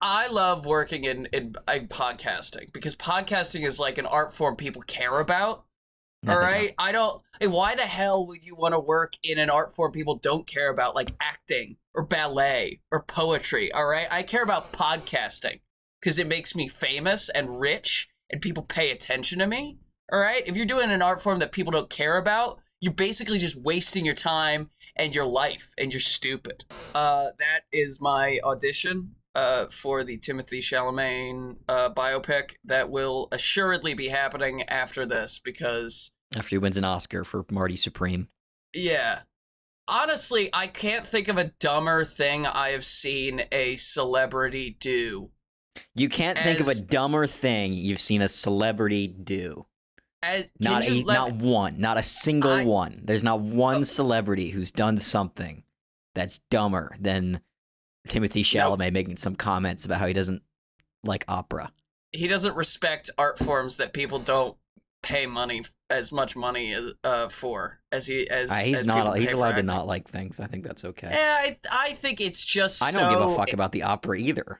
I love working in podcasting because podcasting is like an art form people care about. All right, why the hell would you want to work in an art form people don't care about, like acting or ballet or poetry? All right, I care about podcasting because it makes me famous and rich, and people pay attention to me. All right, if you're doing an art form that people don't care about, you're basically just wasting your time and your life, and you're stupid. That is my audition for the Timothée Chalamet biopic that will assuredly be happening after this because. After he wins an Oscar for Marty Supreme. Yeah. Honestly, I can't think of a dumber thing I have seen a celebrity do. You can't think of a dumber thing you've seen a celebrity do. Not a single one. There's not one celebrity who's done something that's dumber than Timothée Chalamet making some comments about how he doesn't like opera. He doesn't respect art forms that people don't pay as much money for as he's allowed to not like things. I think that's okay. Yeah, I think it's just. I don't give a fuck about the opera either.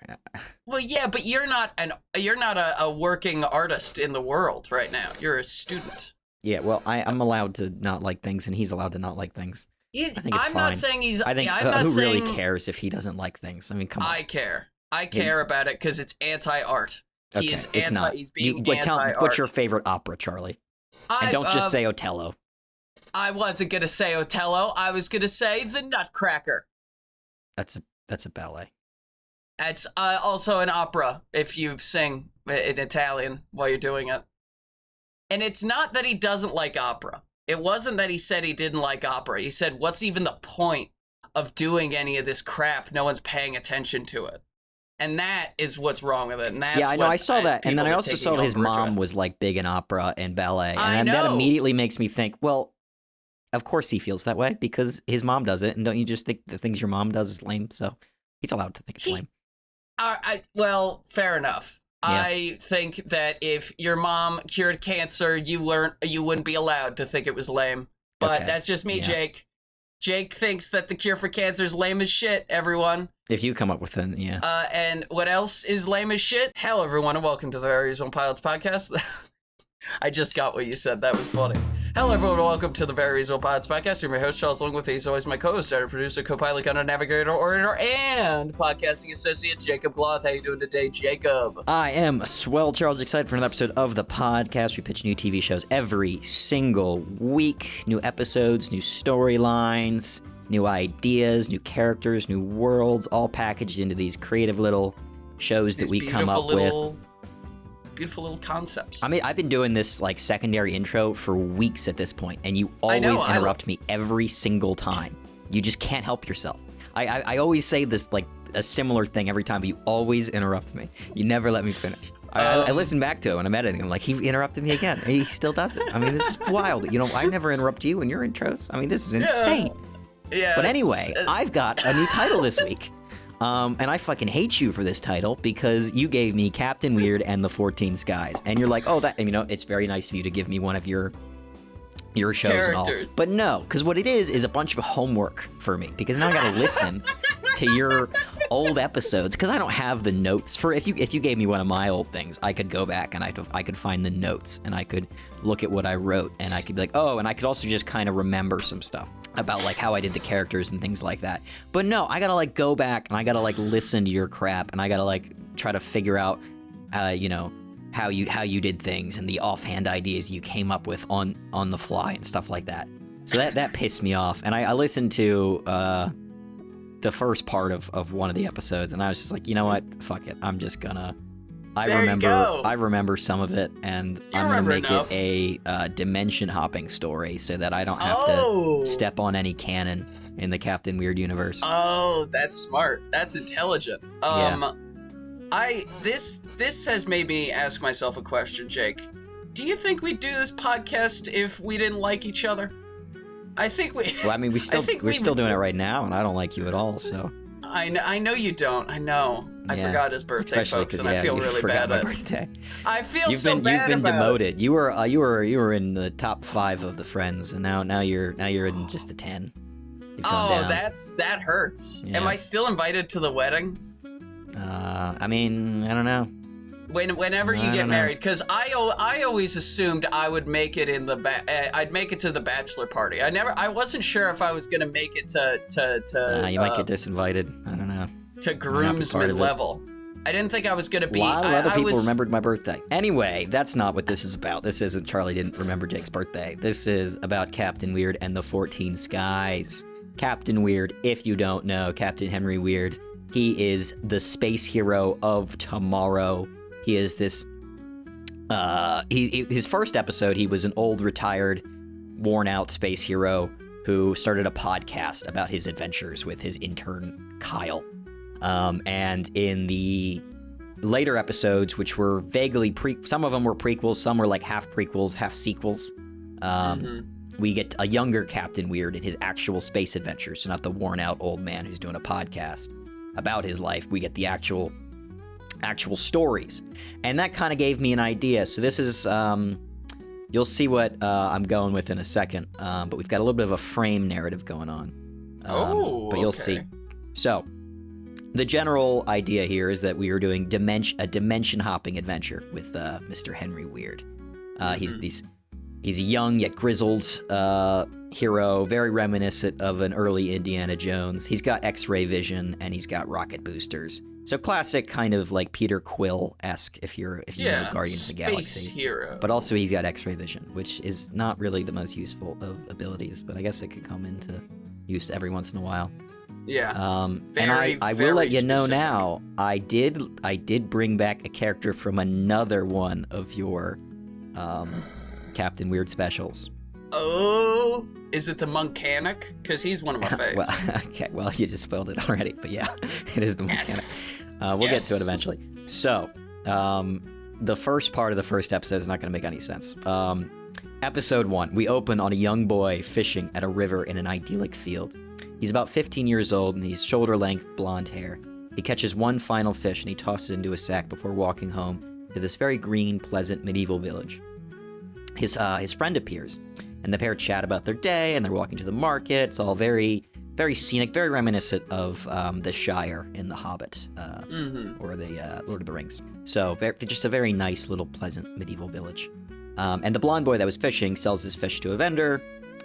Well, yeah, but you're not a working artist in the world right now. You're a student. Yeah, well, I'm allowed to not like things, and he's allowed to not like things. I think it's fine. Not saying he's. I think who really cares if he doesn't like things? I mean, come on. I care. I care about it because it's anti-art. Okay, it's not. He's being anti-art. What's your favorite opera, Charlie? And don't just say Othello. I wasn't gonna say Othello. I was gonna say The Nutcracker. That's a ballet. It's also an opera if you sing in Italian while you're doing it. And it's not that he doesn't like opera. It wasn't that he said he didn't like opera. He said, "What's even the point of doing any of this crap? No one's paying attention to it." And that is what's wrong with it. And that's I know. I saw that. And then I also saw his mom was like big in opera and ballet. And that immediately makes me think, well, of course he feels that way because his mom does it. And don't you just think the things your mom does is lame? So he's allowed to think it's lame. Well, fair enough. Yeah. I think that if your mom cured cancer, you wouldn't be allowed to think it was lame. But that's just me, Jake. Jake thinks that the cure for cancer is lame as shit, everyone. If you come up with it, yeah. And what else is lame as shit? Hello, everyone, and welcome to the VeryReasonablePilots podcast. I just got what you said. That was funny. Hello, everyone, and welcome to the VeryReasonablePilots podcast. I'm your host, Charles, along with me, as always, my co-host, editor, producer, co-pilot, gunner, navigator, orator, and podcasting associate, Jacob Gloth. How you doing today, Jacob? I am swell, Charles. Excited for another episode of the podcast. We pitch new TV shows every single week. New episodes, new storylines, new ideas, new characters, new worlds, all packaged into these creative little shows that we come up with. Beautiful little concepts. I mean, I've been doing this like secondary intro for weeks at this point, and you always interrupt me every single time. You just can't help yourself. I always say this like a similar thing every time, but you always interrupt me. You never let me finish. I listen back to it when I'm editing. I'm like, he interrupted me again. And he still does it. I mean, this is wild. You know, I never interrupt you in your intros. I mean, this is insane. Yeah. But anyway, I've got a new title this week. And I fucking hate you for this title because you gave me Captain Weird and the 14 Skies. And you're like, oh, that, you know, it's very nice of you to give me one of your shows characters. And all. But no, because what it is a bunch of homework for me. Because now I got to listen to your old episodes. Because I don't have the notes for if you gave me one of my old things, I could go back and I could find the notes and I could look at what I wrote and I could be like, oh, and I could also just kind of remember some stuff about like how I did the characters and things like that. But no, I gotta like go back and I gotta like listen to your crap and I gotta like try to figure out, you know, how you did things and the offhand ideas you came up with on the fly and stuff like that. So that pissed me off. And I listened to the first part of one of the episodes and I was just like, you know what? Fuck it. I'm just gonna. I remember some of it, and I'm gonna make it a dimension hopping story so that I don't have to step on any canon in the Captain Weird universe. Oh, that's smart. That's intelligent. This has made me ask myself a question, Jake. Do you think we'd do this podcast if we didn't like each other? I think we. Well, I mean, we're still doing it right now, and I don't like you at all. So. I know you don't. I know. I forgot his birthday, folks, and I feel really bad. My birthday. I feel so bad. You've been demoted. You were in the top 5 of the friends, and now you're in just the 10. That hurts. Yeah. Am I still invited to the wedding? I mean, I don't know. Whenever you get married, because I always assumed I would make it in I'd make it to the bachelor party. I wasn't sure if I was gonna make it to you might get disinvited. I don't know. To groomsman level. I didn't think I was gonna be. A lot of other people remembered my birthday. Anyway, that's not what this is about. This isn't Charlie didn't remember Jake's birthday. This is about Captain Weird and the 14 Skies. Captain Weird, if you don't know, Captain Henry Weird, he is the space hero of tomorrow. He is this, his first episode, he was an old, retired, worn-out space hero who started a podcast about his adventures with his intern, Kyle. And in the later episodes, which were vaguely some of them were prequels, some were like half prequels, half sequels, we get a younger Captain Weird in his actual space adventures, so not the worn-out old man who's doing a podcast about his life. We get the actual stories, and that kind of gave me an idea. So this is you'll see what I'm going with in a second, but we've got a little bit of a frame narrative going on. But you'll see. So the general idea here is that we are doing a dimension hopping adventure with Mr. Henry Weird. He's a young yet grizzled hero, very reminiscent of an early Indiana Jones. He's got X-ray vision and he's got rocket boosters. So classic kind of like Peter Quill-esque if you know Guardians of the Galaxy. Space hero. But also he's got X-ray vision, which is not really the most useful of abilities, but I guess it could come into use every once in a while. Yeah. And I will let you know now, I did bring back a character from another one of your Captain Weird specials. Oh, is it the Moncanic? Because he's one of my faves. Well, you just spoiled it already, but yeah, it is the Moncanic. We'll get to it eventually. So, the first part of the first episode is not going to make any sense. Episode 1, we open on a young boy fishing at a river in an idyllic field. He's about 15 years old and he's shoulder-length blonde hair. He catches one final fish and he tosses it into a sack before walking home to this very green, pleasant medieval village. His friend appears, and the pair chat about their day, and they're walking to the market. It's all very, very scenic, very reminiscent of the Shire in The Hobbit, or the Lord of the Rings. So just a very nice little pleasant medieval village. And the blonde boy that was fishing sells his fish to a vendor,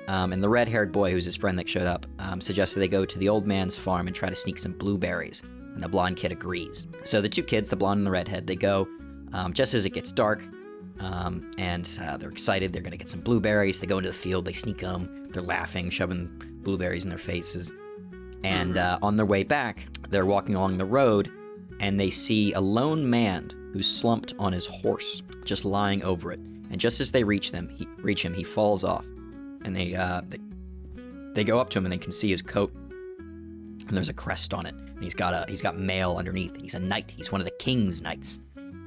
and the red-haired boy, who's his friend that showed up, suggests that they go to the old man's farm and try to sneak some blueberries, and the blonde kid agrees. So the two kids, the blonde and the redhead, they go just as it gets dark, and they're excited. They're going to get some blueberries. They go into the field. They sneak them. They're laughing, shoving blueberries in their faces. And on their way back, they're walking along the road, and they see a lone man who's slumped on his horse, just lying over it. And just as they reach him, he falls off. And they go up to him, and they can see his coat, and there's a crest on it. And he's got mail underneath. He's a knight. He's one of the king's knights.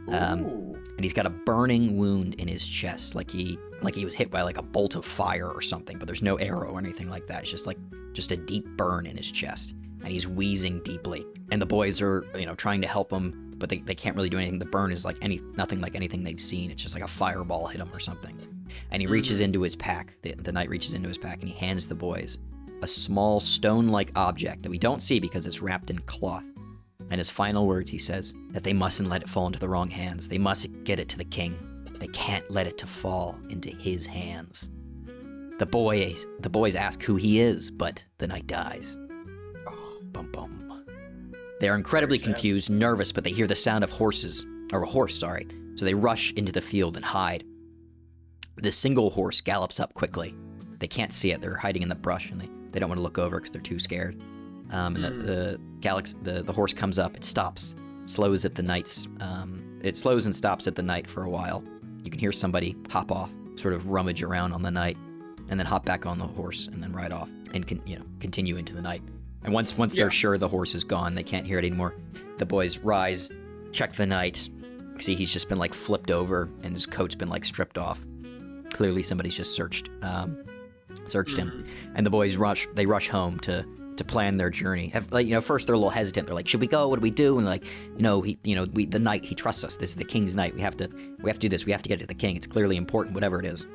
And he's got a burning wound in his chest, like he was hit by like a bolt of fire or something, but there's no arrow or anything like that. It's just a deep burn in his chest, and he's wheezing deeply. And the boys are, trying to help him, but they can't really do anything. The burn is like nothing like anything they've seen. It's just like a fireball hit him or something. And he reaches into his pack. The knight reaches into his pack, and he hands the boys a small stone-like object that we don't see because it's wrapped in cloth. And his final words, he says, that they mustn't let it fall into the wrong hands. They must get it to the king. They can't let it to fall into his hands. The boys ask who he is, but the knight dies. Bum bum. They are incredibly confused, nervous, but they hear the sound of a horse, so they rush into the field and hide. The single horse gallops up quickly. They can't see it. They're hiding in the brush, and they don't want to look over because they're too scared. And the horse comes up. It stops, slows at the knight's. It slows and stops at the knight for a while. You can hear somebody hop off, sort of rummage around on the knight, and then hop back on the horse and then ride off and continue into the night. And once they're sure the horse is gone, they can't hear it anymore. The boys rise, check the knight. See, he's just been like flipped over, and his coat's been like stripped off. Clearly, somebody's just searched him. And the boys rush home to plan their journey. First they're a little hesitant. They're like, "Should we go? What do we do?" And like, the knight, he trusts us. This is the king's knight. We have to do this. We have to get to the king. It's clearly important, whatever it is.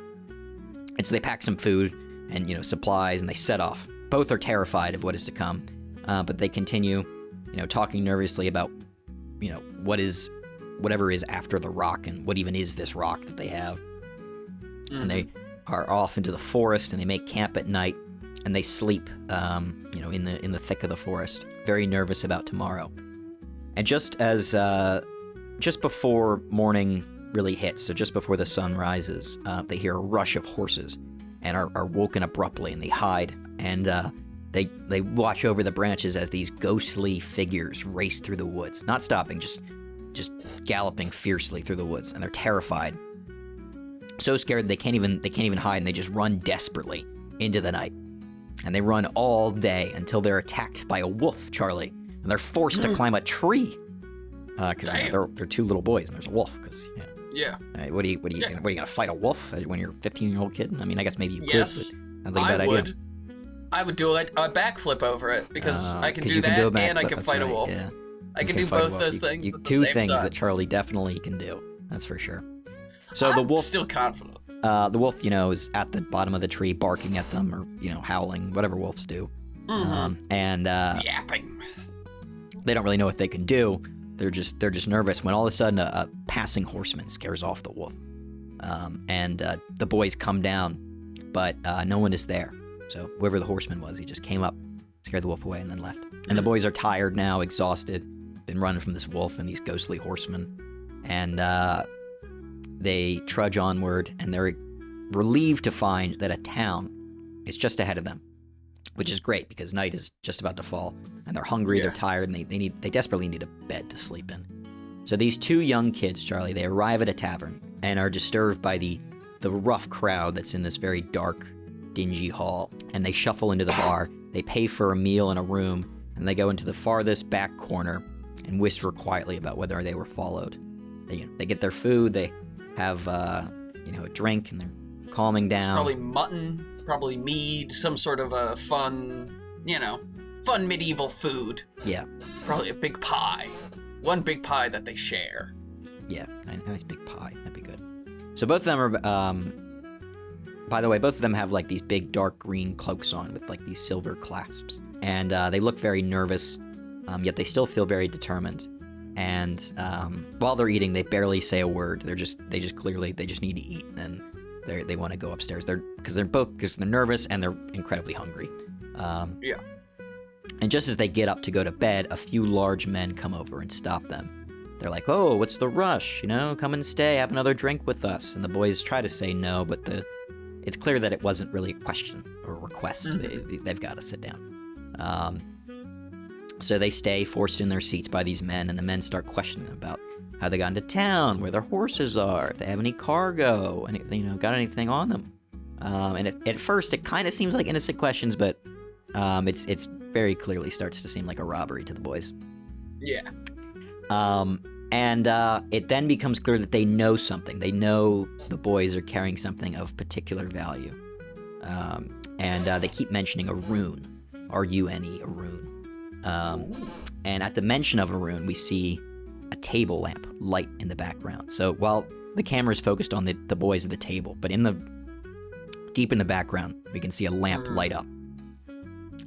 And so they pack some food and supplies, and they set off. Both are terrified of what is to come, but they continue, talking nervously about whatever is after the rock and what even is this rock that they have. Mm-hmm. And they are off into the forest and they make camp at night and they sleep, in the thick of the forest, very nervous about tomorrow. And just before morning really hits, so just before the sun rises, they hear a rush of horses and are woken abruptly, and they hide, and they watch over the branches as these ghostly figures race through the woods, not stopping, just galloping fiercely through the woods, and they're terrified, so scared they can't even hide, and they just run desperately into the night, and they run all day until they're attacked by a wolf, Charlie, and they're forced to climb a tree because they're two little boys and there's a wolf. Because what are you gonna fight a wolf when you're a 15-year-old kid? I mean, I guess maybe you could. Yes, but sounds like a bad idea. I would do a backflip over it because I can do that and I can fight a wolf. Yeah. I can do both those things at the same time. Two things that Charlie definitely can do. That's for sure. So the wolf, still confident. The wolf, is at the bottom of the tree barking at them or, howling, whatever wolves do. Mm-hmm. Yapping. They don't really know what they can do. They're just nervous when all of a sudden a passing horseman scares off the wolf. The boys come down, but no one is there. So whoever the horseman was, he just came up, scared the wolf away, and then left. And the boys are tired now, exhausted, been running from this wolf and these ghostly horsemen. And they trudge onward, and they're relieved to find that a town is just ahead of them, which is great because night is just about to fall, and they're hungry, they're tired, and they desperately need a bed to sleep in. So these two young kids, Charlie, they arrive at a tavern and are disturbed by the rough crowd that's in this very dark, dingy hall, and they shuffle into the bar. They pay for a meal in a room, and they go into the farthest back corner and whisper quietly about whether they were followed. They get their food, they have a drink, and they're calming down. It's probably mutton, probably mead, some sort of a fun medieval food. Yeah. Probably a big pie. One big pie that they share. Yeah, a nice big pie. That'd be good. So both of them are, by the way, both of them have like these big dark green cloaks on with like these silver clasps. And they look very nervous, yet they still feel very determined. And while they're eating, they barely say a word. They just need to eat, and they want to go upstairs. Because they're nervous and they're incredibly hungry. Yeah. And just as they get up to go to bed, a few large men come over and stop them. They're like, "Oh, what's the rush? Come and stay, have another drink with us." And the boys try to say no, but it's clear that it wasn't really a question or a request. Mm-hmm. They've got to sit down. So they stay forced in their seats by these men, and the men start questioning about how they got into town, where their horses are, if they have any cargo, got anything on them. And at first, it kind of seems like innocent questions, but it's very clearly starts to seem like a robbery to the boys. Yeah. And it then becomes clear that they know something. They know the boys are carrying something of particular value. And they keep mentioning a rune, R-U-N-E, a rune. And at the mention of a rune, we see a table lamp light in the background. So while the camera's focused on the boys at the table, but deep in the background, we can see a lamp light up,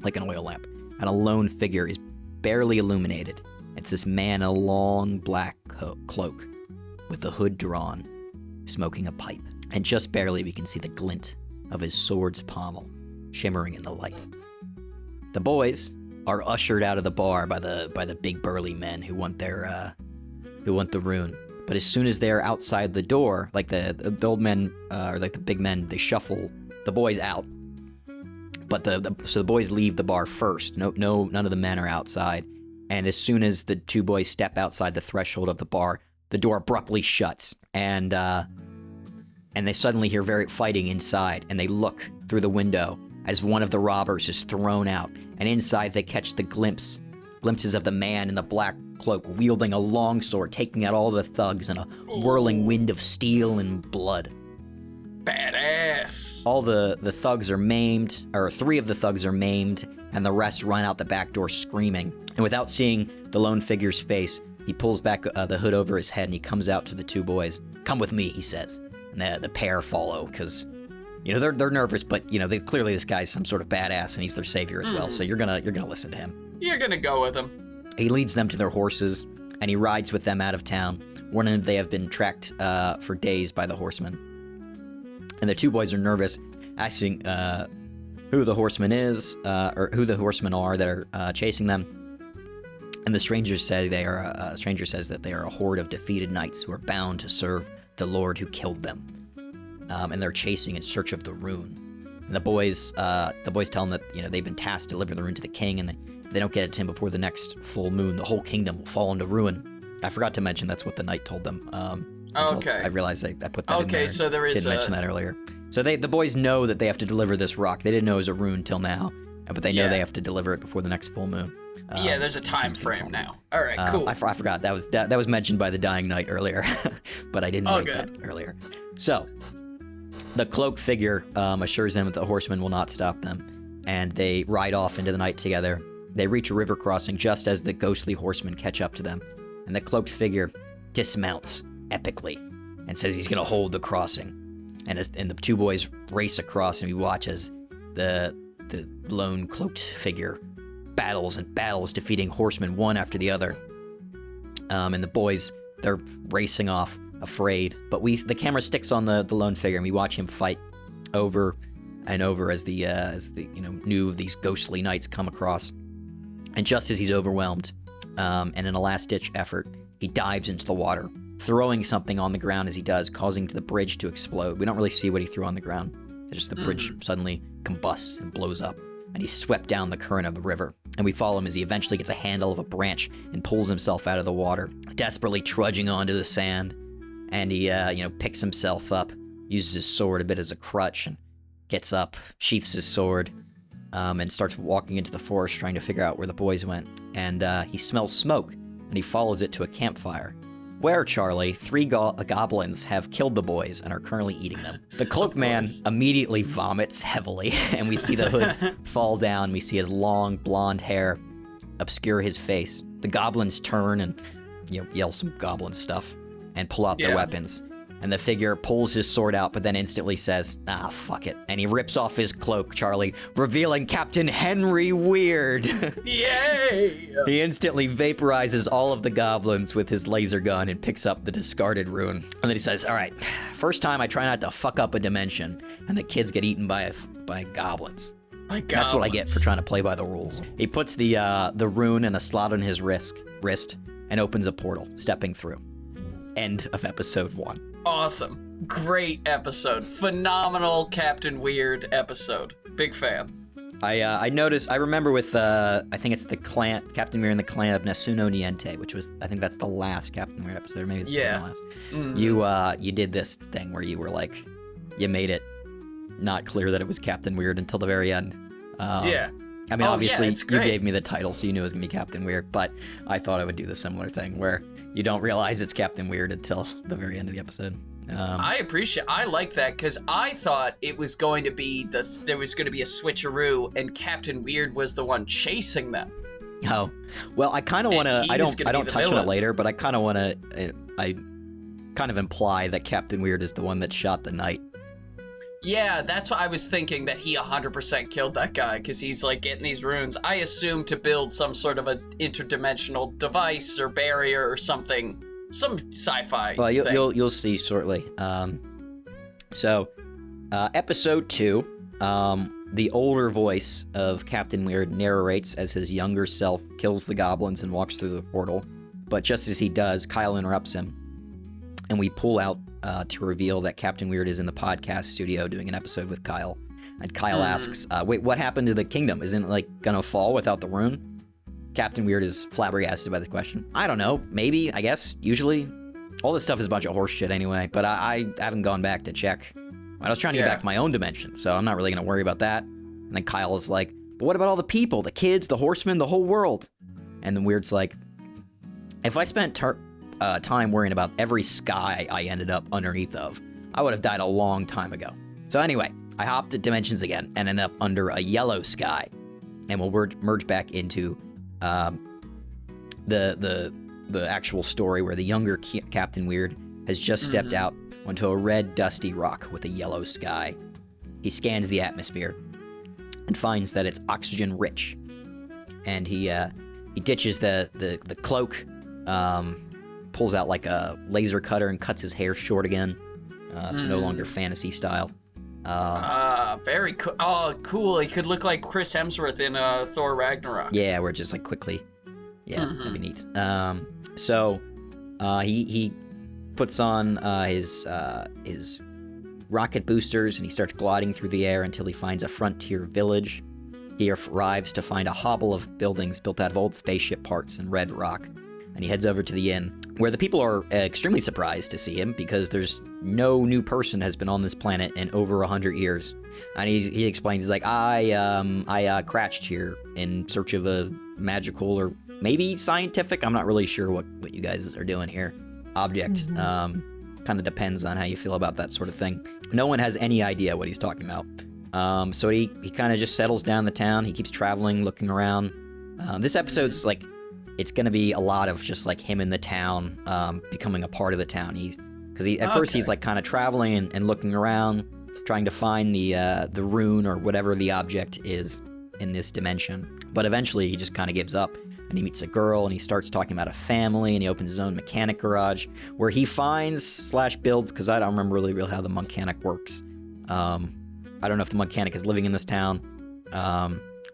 like an oil lamp. And a lone figure is barely illuminated. It's this man in a long black cloak with the hood drawn, smoking a pipe. And just barely we can see the glint of his sword's pommel shimmering in the light. The boys are ushered out of the bar by the big burly men who want the rune. But as soon as they're outside the door, like the old men or like the big men, they shuffle the boys out. But so the boys leave the bar first. None of the men are outside. And as soon as the two boys step outside the threshold of the bar, the door abruptly shuts, and they suddenly hear very fighting inside, and they look through the window as one of the robbers is thrown out, and inside they catch the glimpses of the man in the black cloak wielding a longsword, taking out all the thugs in a whirling wind of steel and blood. Badass! All the thugs are maimed, or 3 of the thugs are maimed, and the rest run out the back door screaming. And without seeing the lone figure's face, he pulls back the hood over his head and he comes out to the 2 boys. "Come with me," he says. And the pair follow because, they're nervous, but they clearly this guy's some sort of badass and he's their savior as well. So you're gonna listen to him. You're gonna go with him. He leads them to their horses, and he rides with them out of town, warning them they have been tracked for days by the horsemen. And the two boys are nervous, asking who the horseman is, or who the horsemen are that are chasing them. And the strangers say stranger says that they are a horde of defeated knights who are bound to serve the lord who killed them. And they're chasing in search of the rune. And the boys tell them that, you know, they've been tasked to deliver the rune to the king, and if they don't get it to him before the next full moon, the whole kingdom will fall into ruin. I forgot to mention that's what the knight told them. Okay. I realized I put that in there. Okay, so there is Didn't mention that earlier. So the boys know that they have to deliver this rock. They didn't know it was a rune till now, but they know they have to deliver it before the next full moon. There's a time frame now. All right, cool. I forgot that was mentioned by the dying knight earlier, but I didn't write that earlier. So the cloaked figure assures them that the horsemen will not stop them, and they ride off into the night together. They reach a river crossing just as the ghostly horsemen catch up to them, and the cloaked figure dismounts epically and says he's going to hold the crossing. And the two boys race across, and we watch as the lone cloaked figure battles, defeating horsemen one after the other. And the boys, they're racing off, afraid. But the camera sticks on the lone figure, and we watch him fight over and over as the new of these ghostly knights come across. And just as he's overwhelmed, and in a last-ditch effort, he dives into the water, throwing something on the ground as he does, causing the bridge to explode. We don't really see what he threw on the ground. Just the bridge suddenly combusts and blows up, and he's swept down the current of the river. And we follow him as he eventually gets a handle of a branch and pulls himself out of the water, desperately trudging onto the sand. And he, picks himself up, uses his sword a bit as a crutch, and gets up, sheaths his sword, and starts walking into the forest trying to figure out where the boys went. And he smells smoke, and he follows it to a campfire, where, Charlie, 3 goblins have killed the boys and are currently eating them. The cloaked man immediately vomits heavily, and we see the hood fall down. We see his long blonde hair obscure his face. The goblins turn and yell some goblin stuff and pull out their weapons. And the figure pulls his sword out, but then instantly says, fuck it. And he rips off his cloak, Charlie, revealing Captain Henry Weird. Yay! He instantly vaporizes all of the goblins with his laser gun and picks up the discarded rune. And then he says, all right, first time I try not to fuck up a dimension, and the kids get eaten by goblins. That's what I get for trying to play by the rules. He puts the rune in a slot on his wrist and opens a portal, stepping through. End of episode 1. Awesome. Great episode. Phenomenal Captain Weird episode. Big fan. I remember with, I think it's the clan, Captain Weird and the clan of Nessuno Niente, which was, I think that's the last Captain Weird episode, or maybe it's the last. Mm-hmm. You did this thing where you were like, you made it not clear that it was Captain Weird until the very end. I mean, obviously, you gave me the title, so you knew it was going to be Captain Weird, but I thought I would do the similar thing where you don't realize it's Captain Weird until the very end of the episode. I like that, because I thought it was going to be there was going to be a switcheroo, and Captain Weird was the one chasing them. Oh, well, I kind of want to, I don't touch on it later, but I kind of want to, I kind of imply that Captain Weird is the one that shot the knight. Yeah, that's what I was thinking, that he 100% killed that guy, because he's, like, getting these runes. I assume to build some sort of an interdimensional device or barrier or something. Some sci-fi Well, thing. you'll see shortly. Episode 2, the older voice of Captain Weird narrates as his younger self kills the goblins and walks through the portal. But just as he does, Kyle interrupts him, and we pull out to reveal that Captain Weird is in the podcast studio doing an episode with Kyle. And Kyle asks, wait, what happened to the kingdom? Isn't it, like, gonna fall without the rune? Captain Weird is flabbergasted by the question. I don't know. Maybe, I guess, usually. All this stuff is a bunch of horse shit anyway, but I haven't gone back to check. I was trying to get back to my own dimension, so I'm not really gonna worry about that. And then Kyle is like, but what about all the people, the kids, the horsemen, the whole world? And then Weird's like, if I spent time worrying about every sky I ended up underneath of, I would have died a long time ago. So anyway, I hopped at dimensions again and ended up under a yellow sky. And we'll merge back into the actual story where the younger Captain Weird has just stepped out onto a red, dusty rock with a yellow sky. He scans the atmosphere and finds that it's oxygen rich. And he ditches the cloak pulls out like a laser cutter and cuts his hair short again, so no longer fantasy style. Very cool. Oh, cool. He could look like Chris Hemsworth in Thor Ragnarok. Yeah, we're just like quickly. Yeah, that'd be neat. So he puts on his rocket boosters and he starts gliding through the air until he finds a frontier village. He arrives to find a hobble of buildings built out of old spaceship parts and red rock, and he heads over to the inn, where the people are extremely surprised to see him because there's no new person has been on this planet in over 100 years. And he explains, he's like, I crashed here in search of a magical or maybe scientific, I'm not really sure what you guys are doing here, object. Kind of depends on how you feel about that sort of thing. No one has any idea what he's talking about. So he kind of just settles down the town. He keeps traveling, looking around. This episode's like, it's going to be a lot of just like him in the town, becoming a part of the town. At first he's like kind of traveling and looking around, trying to find the rune or whatever the object is in this dimension. But eventually he just kind of gives up, and he meets a girl, and he starts talking about a family, and he opens his own mechanic garage where he finds / builds, because I don't remember really how the mechanic works. I don't know if the mechanic is living in this town,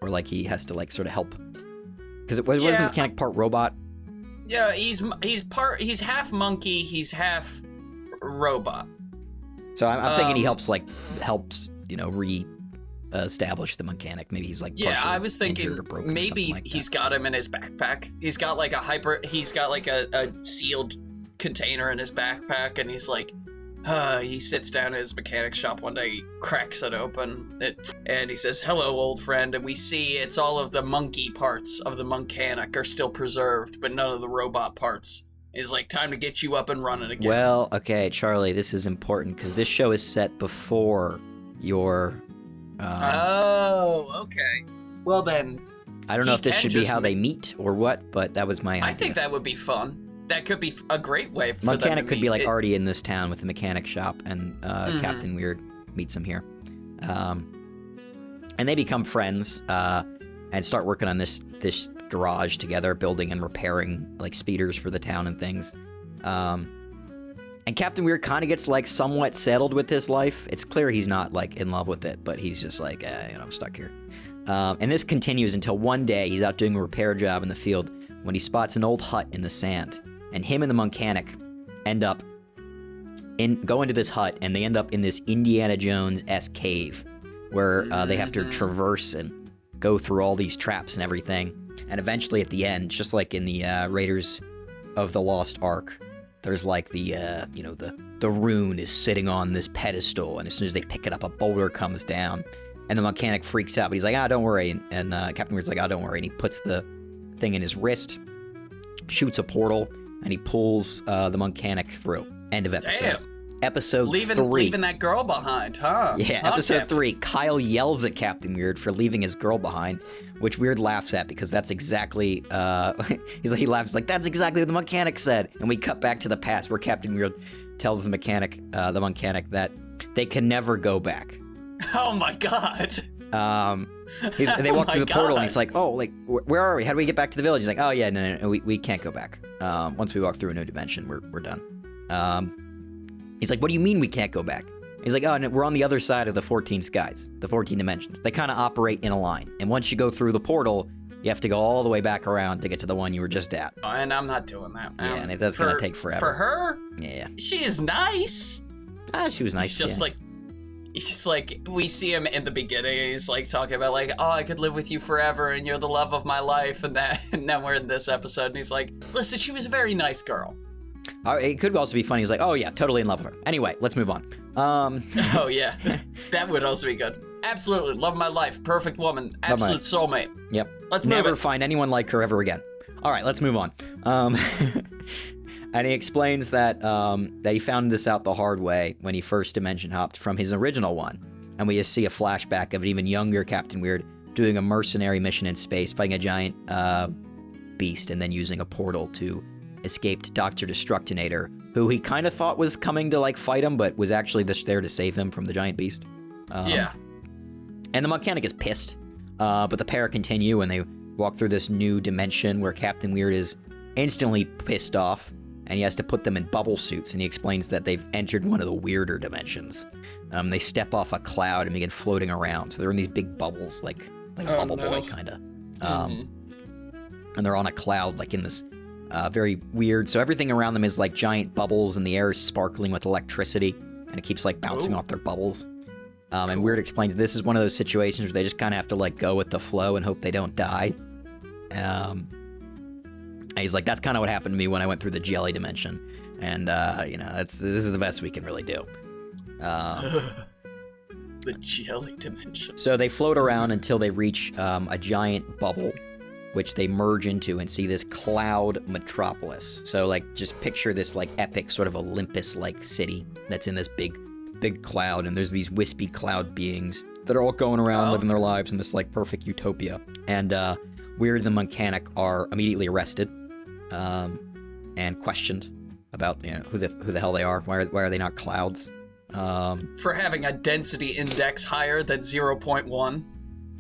or like he has to like sort of help. Because wasn't the mechanic part robot? Yeah, he's half monkey, he's half robot. So I'm thinking he helps re-establish the mechanic. Maybe he's like I was thinking maybe like he's got him in his backpack. He's got like a sealed container in his backpack, and he's like, he sits down at his mechanic shop one day, he cracks it open, and he says, "Hello, old friend," and we see it's all of the monkey parts of the mechanic are still preserved, but none of the robot parts. It's like, time to get you up and running again. Well, okay, Charlie, this is important, because this show is set before your... okay. Well then... I don't know if this should be how they meet or what, but that was my idea. I think that would be fun. That could be a great way for them to Mechanic could meet. be like already in this town with the mechanic shop, and Captain Weird meets him here. And they become friends and start working on this garage together, building and repairing like speeders for the town and things. And Captain Weird kind of gets like somewhat settled with his life. It's clear he's not like in love with it, but he's just like, I'm stuck here. And this continues until one day he's out doing a repair job in the field when he spots an old hut in the sand. And him and the mechanic go into this hut, and they end up in this Indiana Jones-esque cave where they have to traverse and go through all these traps and everything. And eventually at the end, just like in the Raiders of the Lost Ark, there's like the rune is sitting on this pedestal, and as soon as they pick it up, a boulder comes down, and the mechanic freaks out, but he's like, don't worry, and Captain Weird's like, don't worry, and he puts the thing in his wrist, shoots a portal, and he pulls the mechanic through. End of episode. Damn. Episode 3. Leaving that girl behind, huh? Yeah, episode 3. Kyle yells at Captain Weird for leaving his girl behind, which Weird laughs at because that's exactly, he laughs like, that's exactly what the mechanic said. And we cut back to the past where Captain Weird tells the mechanic that they can never go back. Oh my god. They walk through the portal, and he's like, where are we? How do we get back to the village? He's like, oh yeah, no, we can't go back. Once we walk through a new dimension, we're done. He's like, what do you mean we can't go back? He's like, no, we're on the other side of the 14 skies, the 14 dimensions. They kind of operate in a line. And once you go through the portal, you have to go all the way back around to get to the one you were just at. And I'm not doing that. Yeah, and that's going to take forever. For her? Yeah. She is nice. She was nice, It's just like, we see him in the beginning, he's like talking about like, I could live with you forever and you're the love of my life, and then we're in this episode and he's like, listen, she was a very nice girl. It could also be funny, he's like, oh yeah, totally in love with her. Anyway, let's move on. Oh yeah, that would also be good. Absolutely, love of my life, perfect woman, absolute soulmate. Yep. Let's move Never it. find anyone like her ever again. All right, let's move on. And he explains that he found this out the hard way when he first dimension hopped from his original one. And we just see a flashback of an even younger Captain Weird doing a mercenary mission in space, fighting a giant beast, and then using a portal to escape Dr. Destructinator, who he kind of thought was coming to like fight him, but was actually just there to save him from the giant beast. Yeah. And the mechanic is pissed, but the pair continue, and they walk through this new dimension where Captain Weird is instantly pissed off, and he has to put them in bubble suits, and he explains that they've entered one of the weirder dimensions. They step off a cloud and begin floating around, so they're in these big bubbles, like Bubble Boy, kind of. And they're on a cloud, like in this very weird, so everything around them is like giant bubbles, and the air is sparkling with electricity, and it keeps like bouncing off their bubbles. And Weird explains this is one of those situations where they just kind of have to like go with the flow and hope they don't die. And he's like, that's kind of what happened to me when I went through the jelly dimension. And, this is the best we can really do. The jelly dimension. So they float around until they reach a giant bubble, which they merge into and see this cloud metropolis. So, like, just picture this, like, epic sort of Olympus-like city that's in this big cloud. And there's these wispy cloud beings that are all going around living their lives in this, like, perfect utopia. And Weird and the mechanic are immediately arrested. And questioned about who the hell they are. Why are they not clouds? For having a density index higher than 0.1.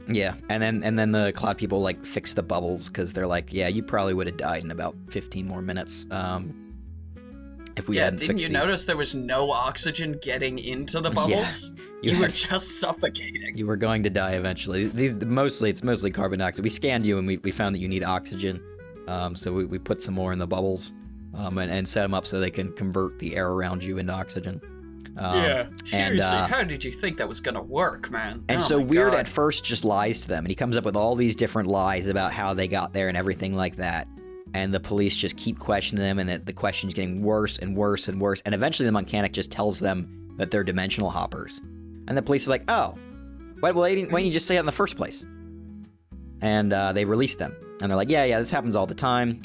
Yeah, and then the cloud people like fix the bubbles because they're like, yeah, you probably would have died in about 15 more minutes if we hadn't fixed didn't you these. notice there was no oxygen getting into the bubbles? Yeah, you were just suffocating. You were going to die eventually. It's mostly carbon dioxide. We scanned you and we found that you need oxygen. So we put some more in the bubbles and set them up so they can convert the air around you into oxygen. Seriously, how did you think that was going to work, man? And so Weird at first just lies to them, and he comes up with all these different lies about how they got there and everything like that. And the police just keep questioning them, and the question's getting worse and worse and worse. And eventually the mechanic just tells them that they're dimensional hoppers. And the police are like, oh, why didn't you just say that in the first place? And they release them. And they're like, yeah, this happens all the time.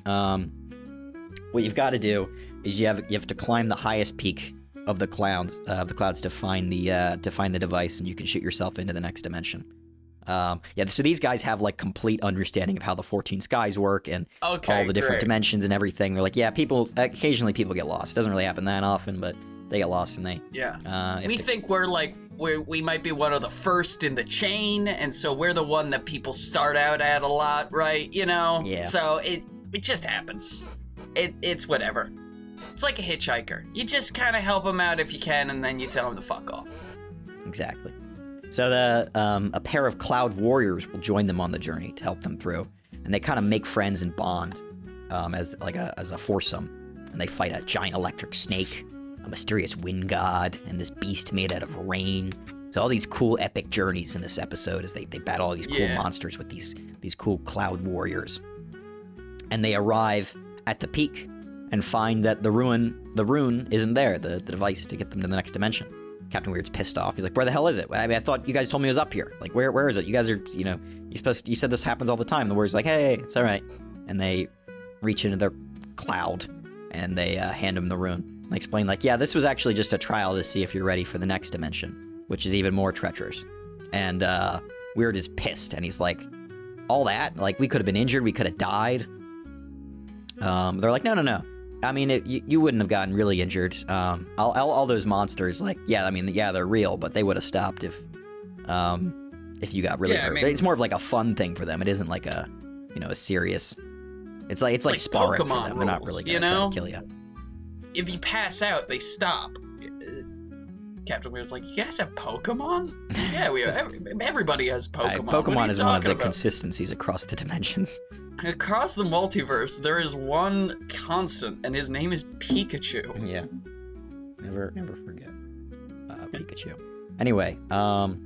What you've got to do is you have to climb the highest peak of the clouds to find the device, and you can shoot yourself into the next dimension. So these guys have like complete understanding of how the 14 skies work and all the different dimensions and everything. They're like, yeah, occasionally people get lost. It doesn't really happen that often, but they get lost and they we think we might be one of the first in the chain, and so we're the one that people start out at a lot, right? Yeah. So it just happens. It's whatever. It's like a hitchhiker. You just kind of help them out if you can, and then you tell them to fuck off. Exactly. So a pair of cloud warriors will join them on the journey to help them through, and they kind of make friends and bond as a foursome, and they fight a giant electric snake, a mysterious wind god, and this beast made out of rain. So all these cool epic journeys in this episode as they battle all these cool monsters with these cool cloud warriors. And they arrive at the peak and find that the rune isn't there, the device to get them to the next dimension. Captain Weird's pissed off. He's like, where the hell is it? I mean, I thought you guys told me it was up here. Like, where is it? You guys are, you said this happens all the time. The Warrior's like, hey, it's all right. And they reach into their cloud and they hand him the rune. They explain like, yeah, this was actually just a trial to see if you're ready for the next dimension, which is even more treacherous. And Weird is pissed, and he's like, all that? Like, we could have been injured, we could have died. They're like, no. I mean, you wouldn't have gotten really injured. All those monsters, like, they're real, but they would have stopped if you got really hurt. I mean, it's more of like a fun thing for them. It isn't like a serious. It's like sparring Pokemon for them. They're not really gonna try to kill you. If you pass out, they stop. Captain Weird's like, you guys have Pokemon? Yeah, we have. Everybody has Pokemon. Pokemon is one of the consistencies across the dimensions. Across the multiverse, there is one constant, and his name is Pikachu. Yeah. Never forget Pikachu. Anyway, and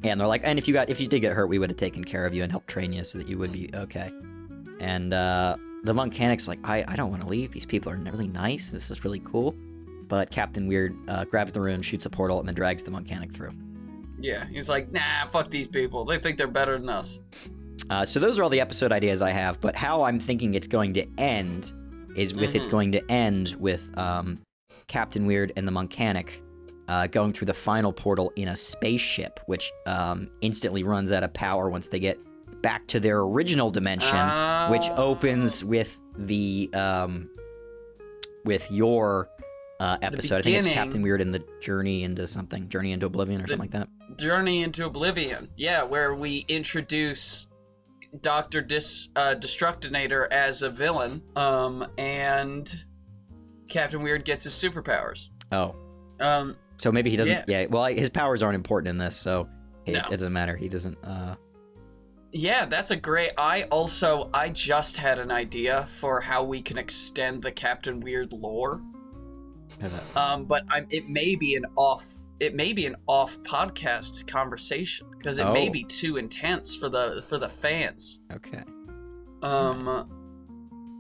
they're like, and if you did get hurt, we would have taken care of you and helped train you so that you would be okay. And the mechanic's like, I don't want to leave. These people are really nice. This is really cool. But Captain Weird grabs the rune, shoots a portal, and then drags the mechanic through. Yeah, he's like, nah, fuck these people. They think they're better than us. So those are all the episode ideas I have, but how I'm thinking it's going to end is with it's going to end with Captain Weird and the mechanic going through the final portal in a spaceship, which instantly runs out of power once they get back to their original dimension, which opens with the with your episode. I think it's Captain Weird and the Journey into Oblivion or something like that. Journey into Oblivion, yeah, where we introduce Dr. Destructinator as a villain, and Captain Weird gets his superpowers. Oh. So maybe he doesn't... Yeah, well, his powers aren't important in this, so it doesn't matter. He doesn't... Yeah, that's a great... I just had an idea for how we can extend the Captain Weird lore. But it may be an off podcast conversation because it may be too intense for the fans. Okay.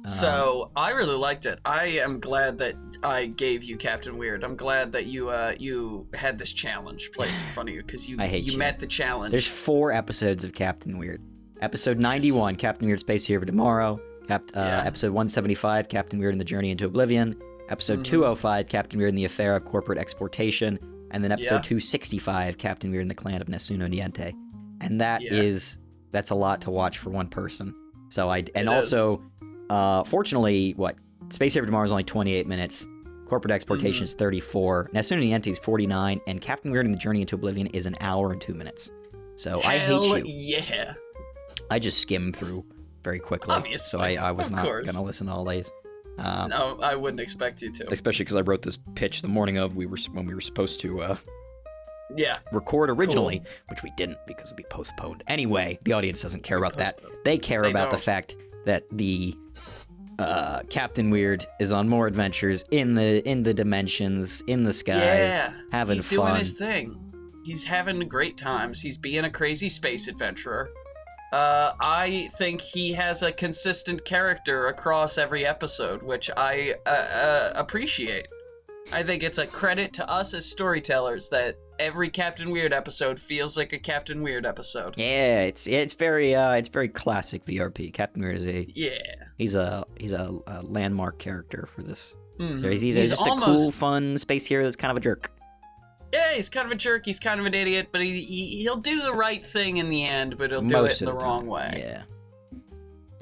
So I really liked it. I am glad that I gave you Captain Weird. I'm glad that you had this challenge placed in front of you because you met the challenge. There's 4 episodes of Captain Weird. Episode 91, Captain Weird Space Here for Tomorrow. Episode 175, Captain Weird and the Journey into Oblivion. Episode 205, Captain Weird and the Affair of Corporate Exportation. And then episode 265, Captain Weird and the Clan of Nessuno Niente. And that's a lot to watch for one person. So fortunately, Space Here for Tomorrow is only 28 minutes. Corporate Exportation is 34. Nessuno Niente is 49. And Captain Weird and the Journey into Oblivion is 1 hour and 2 minutes. So I hate you. Yeah. I just skimmed through very quickly. Obviously. So I was not going to listen to all these. No, I wouldn't expect you to. Especially because I wrote this pitch the morning of when we were supposed to record originally, which we didn't because we postponed. Anyway, the audience doesn't care about that. They care about the fact that the Captain Weird is on more adventures in the dimensions, in the skies, having fun. He's doing his thing. He's having great times. He's being a crazy space adventurer. I think he has a consistent character across every episode, which I appreciate. I think it's a credit to us as storytellers that every Captain Weird episode feels like a Captain Weird episode. Yeah, it's very classic VRP. Captain Weird is a landmark character for this series. He's just a cool, fun space hero that's kind of a jerk. Yeah, he's kind of a jerk, he's kind of an idiot, but he'll do the right thing in the end, but he'll do it in the wrong way.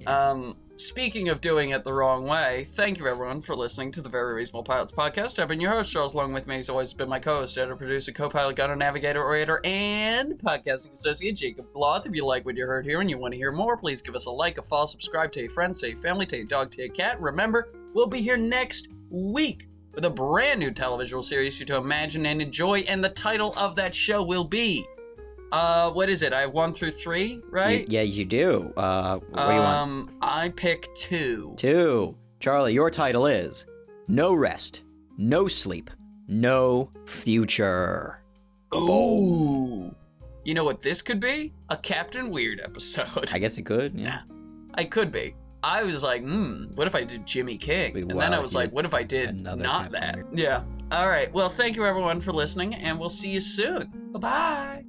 Yeah. Speaking of doing it the wrong way, thank you everyone for listening to the Very Reasonable Pilots podcast. I've been your host, Charles. Along with me has always been my co-host, editor, producer, co-pilot, gunner, navigator, orator, and podcasting associate, Jacob Gloth. If you like what you heard here and you want to hear more, please give us a like, a follow, subscribe, tell your friends, tell your family, tell your dog, tell your cat. Remember, we'll be here next week with a brand new televisual series for you to imagine and enjoy, and the title of that show will be, what is it? I have 1 through 3, right? Yeah, you do. What do you want? I pick 2. 2. Charlie, your title is No Rest, No Sleep, No Future. Ooh. You know what this could be? A Captain Weird episode. I guess it could, yeah. I could be. I was like, what if I did Jimmy King? And then I was like, what if I did not that? Yeah. All right. Well, thank you everyone for listening, and we'll see you soon. Bye-bye.